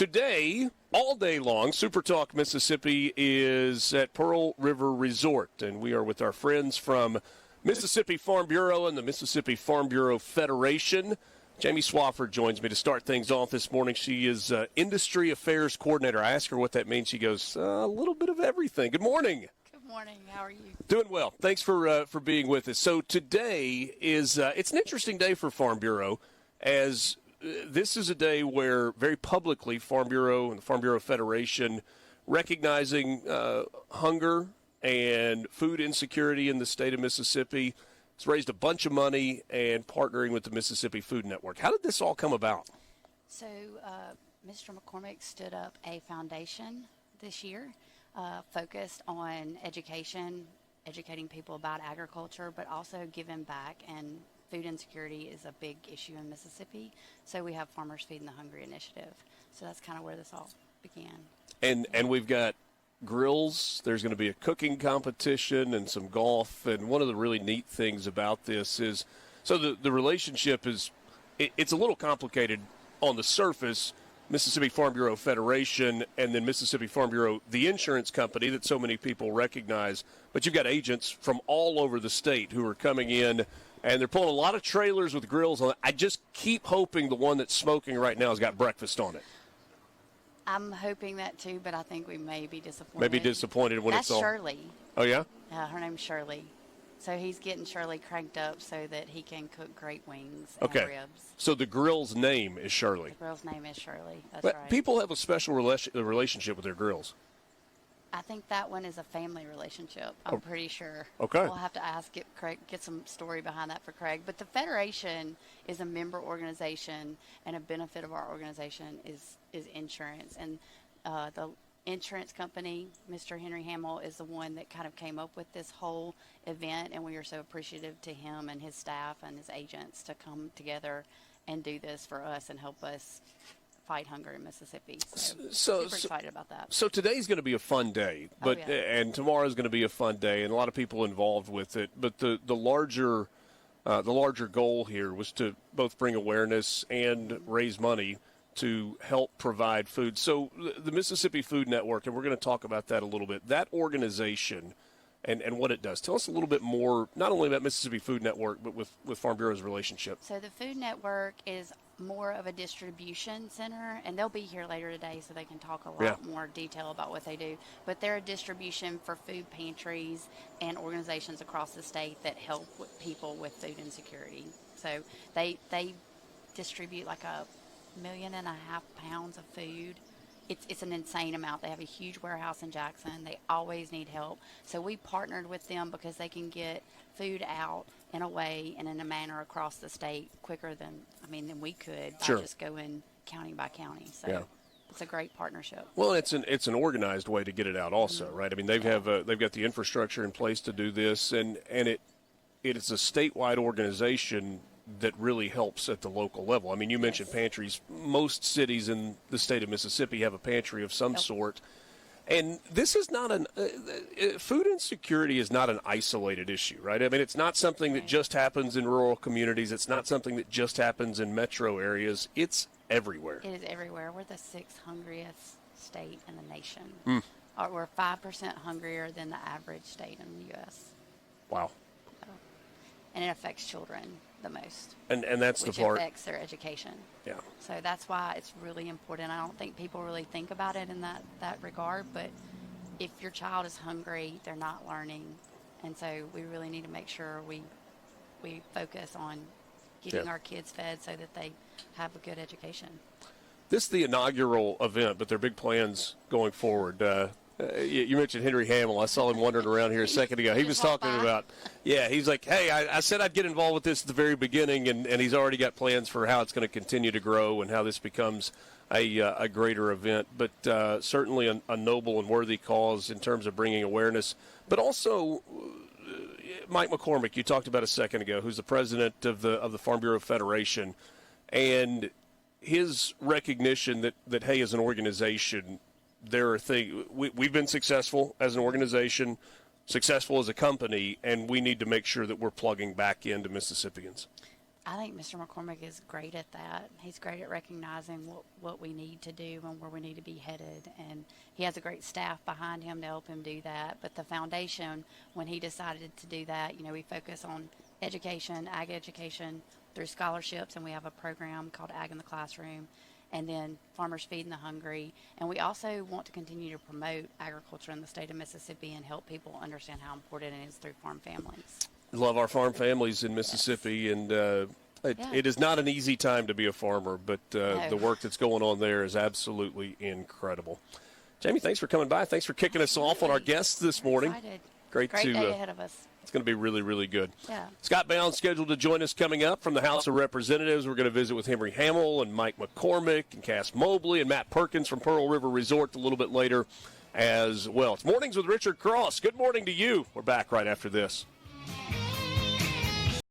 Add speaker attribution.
Speaker 1: Today, all day long, SuperTalk Mississippi is at Pearl River Resort, and we are with our friends from Mississippi Farm Bureau and the Mississippi Farm Bureau Federation. Jamie Swafford joins me to start things off this morning. She is Industry Affairs Coordinator. I asked her what that means. She goes, a little bit of everything. Good morning.
Speaker 2: Good morning. How are you?
Speaker 1: Doing well. Thanks for being with us. So today is it's an interesting day for Farm Bureau, as this is a day where very publicly Farm Bureau and the Farm Bureau Federation recognizing hunger and food insecurity in the state of Mississippi. It's raised a bunch of money and partnering with the Mississippi Food Network. How did this all come about?
Speaker 2: So Mr. McCormick stood up a foundation this year focused on educating people about agriculture, but also giving back. And food insecurity is a big issue in Mississippi. So we have Farmers Feeding the Hungry initiative. So that's kind of where this all began.
Speaker 1: And we've got grills. There's going to be a cooking competition and some golf. And one of the really neat things about this is, so the relationship is, it's a little complicated on the surface. Mississippi Farm Bureau Federation and then Mississippi Farm Bureau, the insurance company that so many people recognize. But you've got agents from all over the state who are coming in, and they're pulling a lot of trailers with grills on it. I just keep hoping the one that's smoking right now has got breakfast on it.
Speaker 2: I'm hoping that too, but I think we may be disappointed.
Speaker 1: Maybe disappointed when
Speaker 2: That's
Speaker 1: it's all.
Speaker 2: Shirley.
Speaker 1: Oh, yeah?
Speaker 2: Her name's Shirley. So he's getting Shirley cranked up so that he can cook great wings and
Speaker 1: Okay.
Speaker 2: ribs.
Speaker 1: So the grill's name is Shirley.
Speaker 2: The girl's name is Shirley. That's
Speaker 1: But
Speaker 2: right.
Speaker 1: people have a special relationship with their grills.
Speaker 2: I think that one is a family relationship. I'm pretty sure.
Speaker 1: Okay.
Speaker 2: We'll have to get some story behind that for Craig. But the Federation is a member organization, and a benefit of our organization is insurance. And the insurance company, Mr. Henry Hamill, is the one that kind of came up with this whole event, and we are so appreciative to him and his staff and his agents to come together and do this for us and help us fight hunger in Mississippi. So super excited about that.
Speaker 1: So today's going to be a fun day, but and tomorrow's going to be a fun day, and a lot of people involved with it. But the larger goal here was to both bring awareness and raise money to help provide food. So the Mississippi Food Network, and we're going to talk about that a little bit, that organization and what it does. Tell us a little bit more, not only about Mississippi Food Network, but with Farm Bureau's relationship.
Speaker 2: So the Food Network is more of a distribution center, and they'll be here later today so they can talk a lot more detail about what they do. But they're a distribution for food pantries and organizations across the state that help with people with food insecurity. So they distribute like 1.5 million pounds of food. It's an insane amount. They have a huge warehouse in Jackson. They always need help. So we partnered with them because they can get food out in a way and in a manner across the state quicker than we could by just going county by county. So it's a great partnership.
Speaker 1: Well, it's an organized way to get it out also, right? I mean, they've got the infrastructure in place to do this, and it is a statewide organization that really helps at the local level. I mean, you mentioned pantries. Most cities in the state of Mississippi have a pantry of some sort. And this is not food insecurity is not an isolated issue, right? I mean, it's not something that just happens in rural communities. It's not something that just happens in metro areas. It's everywhere.
Speaker 2: It is everywhere. We're the 6th hungriest state in the nation. We're 5% hungrier than the average state in the U.S.
Speaker 1: Wow.
Speaker 2: And it affects children the most.
Speaker 1: And that's the part.
Speaker 2: Which affects their education.
Speaker 1: Yeah.
Speaker 2: So that's why it's really important. I don't think people really think about it in that regard, but if your child is hungry, they're not learning. And so we really need to make sure we focus on getting our kids fed so that they have a good education.
Speaker 1: This is the inaugural event, but there are big plans going forward. You mentioned Henry Hamill. I saw him wandering around here a second ago. He was talking about, he's like, hey, I said I'd get involved with this at the very beginning, and he's already got plans for how it's going to continue to grow and how this becomes a greater event. But certainly a noble and worthy cause in terms of bringing awareness. But also, Mike McCormick, you talked about a second ago, who's the president of the Farm Bureau Federation, and his recognition that hey, as an organization, there are things we've been successful as an organization, successful as a company, and we need to make sure that we're plugging back into Mississippians.
Speaker 2: I think Mr. McCormick is great at that. He's great at recognizing what we need to do and where we need to be headed. And he has a great staff behind him to help him do that. But the foundation, when he decided to do that, we focus on education, ag education through scholarships, and we have a program called Ag in the Classroom, and then Farmers Feeding the Hungry. And we also want to continue to promote agriculture in the state of Mississippi and help people understand how important it is through farm families.
Speaker 1: Love our farm families in Mississippi, yes. And it is not an easy time to be a farmer, but
Speaker 2: No.
Speaker 1: the work that's going on there is absolutely incredible. Jamie, thanks for coming by. Thanks for kicking us off on our guests this morning.
Speaker 2: Excited.
Speaker 1: Great
Speaker 2: day ahead of us.
Speaker 1: It's going to be really, really good.
Speaker 2: Yeah.
Speaker 1: Scott Bound's scheduled to join us coming up from the House of Representatives. We're going to visit with Henry Hamill and Mike McCormick and Cass Mobley and Matt Perkins from Pearl River Resort a little bit later as well. It's Mornings with Richard Cross. Good morning to you. We're back right after this.